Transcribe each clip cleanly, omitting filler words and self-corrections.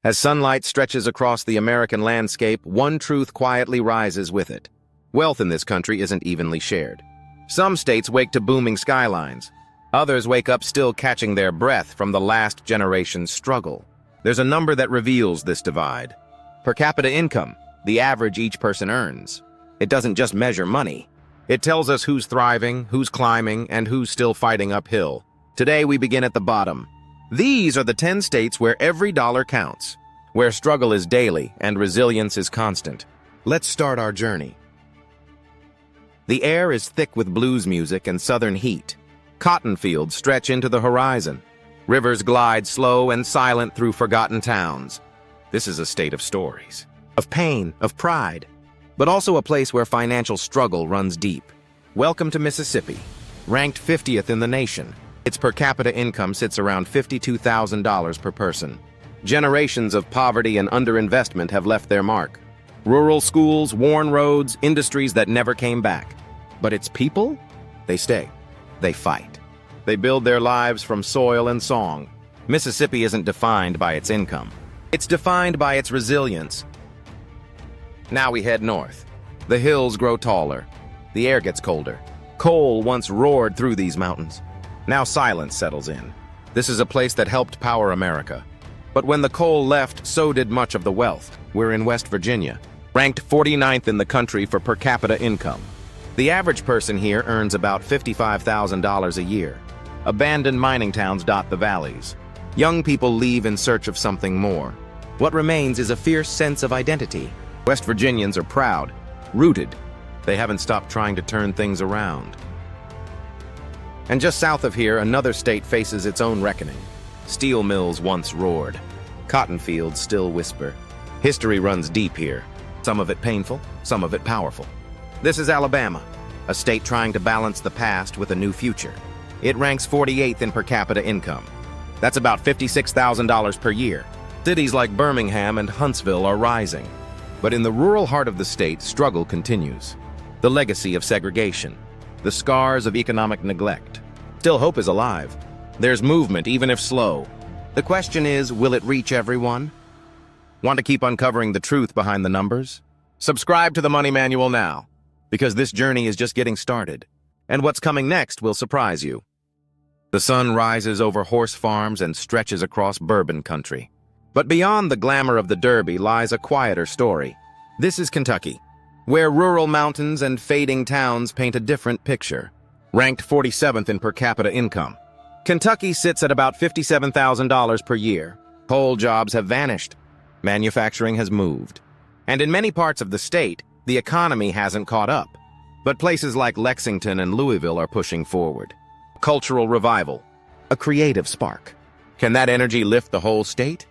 As sunlight stretches across the American landscape, one truth quietly rises with it. Wealth in this country isn't evenly shared. Some states wake to booming skylines. Others wake up still catching their breath from the last generation's struggle. There's a number that reveals this divide. Per capita income, the average each person earns. It doesn't just measure money. It tells us who's thriving, who's climbing, and who's still fighting uphill. Today we begin at the bottom. These are the 10 states where every dollar counts, where struggle is daily and resilience is constant. Let's start our journey. The air is thick with blues music and southern heat. Cotton fields stretch into the horizon. Rivers glide slow and silent through forgotten towns. This is a state of stories, of pain, of pride, but also a place where financial struggle runs deep. Welcome to Mississippi, ranked 50th in the nation. Its per capita income sits around $52,000 per person. Generations of poverty and underinvestment have left their mark. Rural schools, worn roads, industries that never came back. But its people? They stay. They fight. They build their lives from soil and song. Mississippi isn't defined by its income. It's defined by its resilience. Now we head north. The hills grow taller. The air gets colder. Coal once roared through these mountains. Now silence settles in. This is a place that helped power America. But when the coal left, so did much of the wealth. We're in West Virginia, ranked 49th in the country for per capita income. The average person here earns about $55,000 a year. Abandoned mining towns dot the valleys. Young people leave in search of something more. What remains is a fierce sense of identity. West Virginians are proud, rooted. They haven't stopped trying to turn things around. And just south of here, another state faces its own reckoning. Steel mills once roared. Cotton fields still whisper. History runs deep here. Some of it painful, some of it powerful. This is Alabama, a state trying to balance the past with a new future. It ranks 48th in per capita income. That's about $56,000 per year. Cities like Birmingham and Huntsville are rising. But in the rural heart of the state, struggle continues. The legacy of segregation. The scars of economic neglect. Still, hope is alive. There's movement, even if slow. The question is, will it reach everyone? Want to keep uncovering the truth behind the numbers? Subscribe to the Money Manual now, because this journey is just getting started. And what's coming next will surprise you. The sun rises over horse farms and stretches across bourbon country. But beyond the glamour of the Derby lies a quieter story. This is Kentucky, where rural mountains and fading towns paint a different picture. Ranked 47th in per capita income. Kentucky sits at about $57,000 per year. Coal jobs have vanished. Manufacturing has moved. And in many parts of the state, the economy hasn't caught up. But places like Lexington and Louisville are pushing forward. Cultural revival. A creative spark. Can that energy lift the whole state?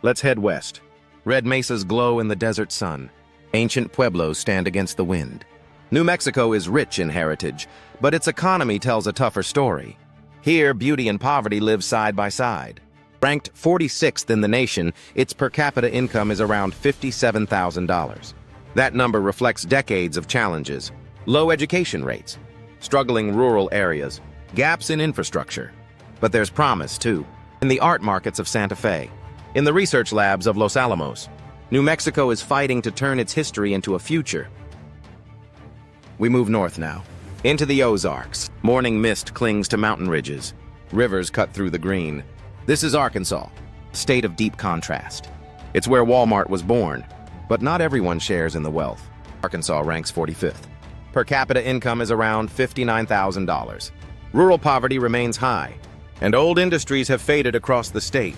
Let's head west. Red mesas glow in the desert sun. Ancient pueblos stand against the wind. New Mexico is rich in heritage, but its economy tells a tougher story. Here, beauty and poverty live side by side. Ranked 46th in the nation, its per capita income is around $57,000. That number reflects decades of challenges. Low education rates, struggling rural areas, gaps in infrastructure. But there's promise, too. In the art markets of Santa Fe, in the research labs of Los Alamos, New Mexico is fighting to turn its history into a future. We move north now, into the Ozarks. Morning mist clings to mountain ridges. Rivers cut through the green. This is Arkansas, a state of deep contrast. It's where Walmart was born, but not everyone shares in the wealth. Arkansas ranks 45th. Per capita income is around $59,000. Rural poverty remains high, and old industries have faded across the state.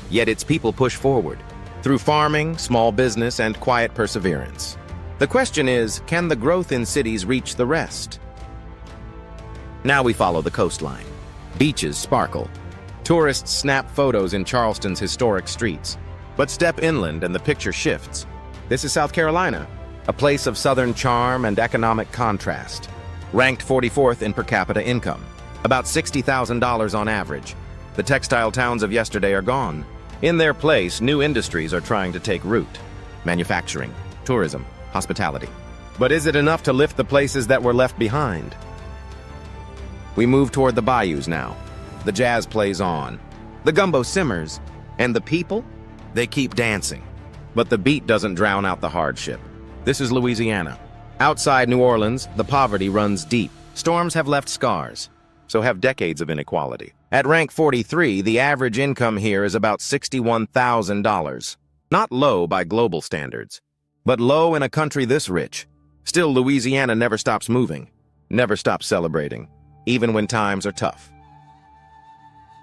Yet its people push forward, through farming, small business, and quiet perseverance. The question is, can the growth in cities reach the rest? Now we follow the coastline. Beaches sparkle. Tourists snap photos in Charleston's historic streets. But step inland and the picture shifts. This is South Carolina, a place of southern charm and economic contrast. Ranked 44th in per capita income, about $60,000 on average. The textile towns of yesterday are gone. In their place, new industries are trying to take root. Manufacturing, tourism, hospitality. But is it enough to lift the places that were left behind? We move toward the bayous now. The jazz plays on. The gumbo simmers. And the people? They keep dancing. But the beat doesn't drown out the hardship. This is Louisiana. Outside New Orleans, the poverty runs deep. Storms have left scars, so have decades of inequality. At rank 43, the average income here is about $61,000. Not low by global standards, but low in a country this rich. Still, Louisiana never stops moving, never stops celebrating, even when times are tough.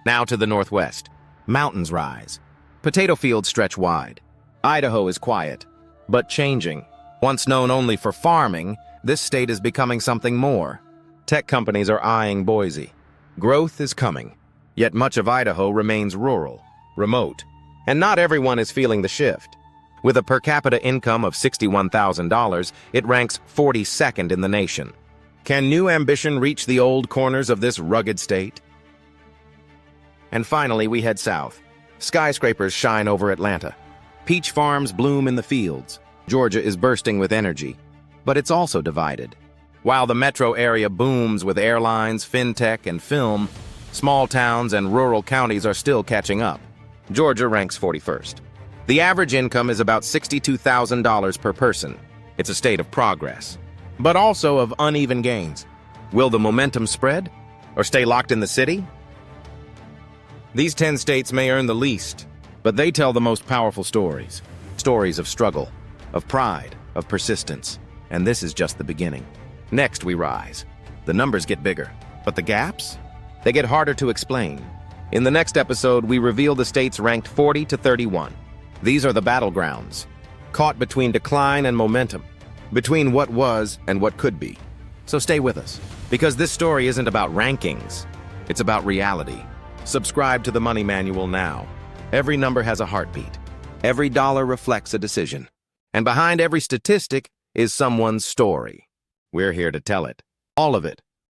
Now to the northwest. Mountains rise. Potato fields stretch wide. Idaho is quiet, but changing. Once known only for farming, this state is becoming something more. Tech companies are eyeing Boise. Growth is coming, yet much of Idaho remains rural, remote, and not everyone is feeling the shift. With a per capita income of $61,000, it ranks 42nd in the nation. Can new ambition reach the old corners of this rugged state? And finally, we head south. Skyscrapers shine over Atlanta. Peach farms bloom in the fields. Georgia is bursting with energy, but it's also divided. While the metro area booms with airlines, fintech, and film, small towns and rural counties are still catching up. Georgia ranks 41st. The average income is about $62,000 per person. It's a state of progress, but also of uneven gains. Will the momentum spread, or stay locked in the city? These 10 states may earn the least, but they tell the most powerful stories. Stories of struggle, of pride, of persistence. And this is just the beginning. Next, we rise. The numbers get bigger, but the gaps? They get harder to explain. In the next episode, we reveal the states ranked 40 to 31. These are the battlegrounds, caught between decline and momentum, between what was and what could be. So stay with us, because this story isn't about rankings. It's about reality. Subscribe to the Money Manual now. Every number has a heartbeat. Every dollar reflects a decision. And behind every statistic is someone's story. We're here to tell it. All of it.